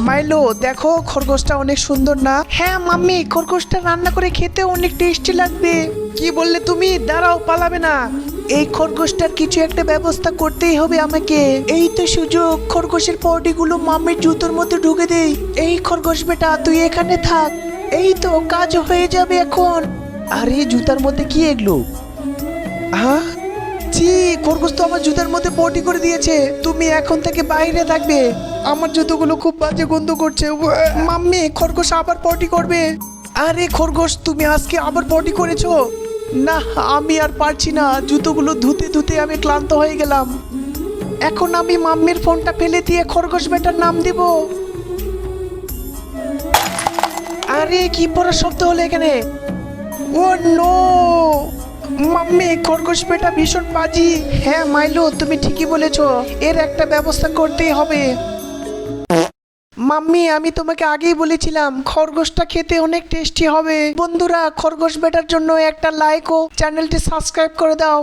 মাইলো দেখো খরগোশটা অনেক সুন্দর না? হ্যাঁ মাম্মি, খরগোশটা রান্না করে খেতে অনেক টেস্টি লাগবে। কি বললে তুমি? দাঁড়াও, পালাবে না। এই খরগোশটার কিছু একটা ব্যবস্থা করতেই হবে আমাকে। এই তো সুযোগ, খরগোশের পটিগুলো মাম্মির জুতোর মধ্যে ঢুকে দেই। এই খরগোশ বেটা, তুই এখানে থাক। এই তো কাজ হয়ে যাবে এখন। আরে জুতার মধ্যে কি এগুলো? হ্যাঁ, ছি, খরগোশ তো আমার জুতার মধ্যে পটি করে দিয়েছে। তুমি এখন থেকে বাইরে থাকবে। আমার জুতোগুলো খুব বাজে গন্ধ করছে। মাম্মি, খরগোশ আবার পটি করবে। আরে খরগোশ, তুমি আজকে আবার পটি করেছো? না, আমি আর পারছি না। জুতোগুলো ধুতে ধুতে আমি ক্লান্ত হয়ে গেলাম। এখন আমি মাম্মির ফোনটা ফেলে দিয়ে খরগোশ বেটার নাম দিব। আরে কি বড় শব্দ হলো এখানে! ও নো, মাম্মি, খরগোশ বেটা ভীষণ বাজি। হ্যাঁ মাইলো, তুমি ঠিকই বলেছো, এর একটা ব্যবস্থা করতেই হবে। মাম্মি, আমি তোমাকে আগেই বলেছিলাম খরগোশটা খেতে অনেক টেস্টি হবে। বন্ধুরা, খরগোশ বেটার জন্য একটা লাইক ও চ্যানেলটি সাবস্ক্রাইব করে দাও।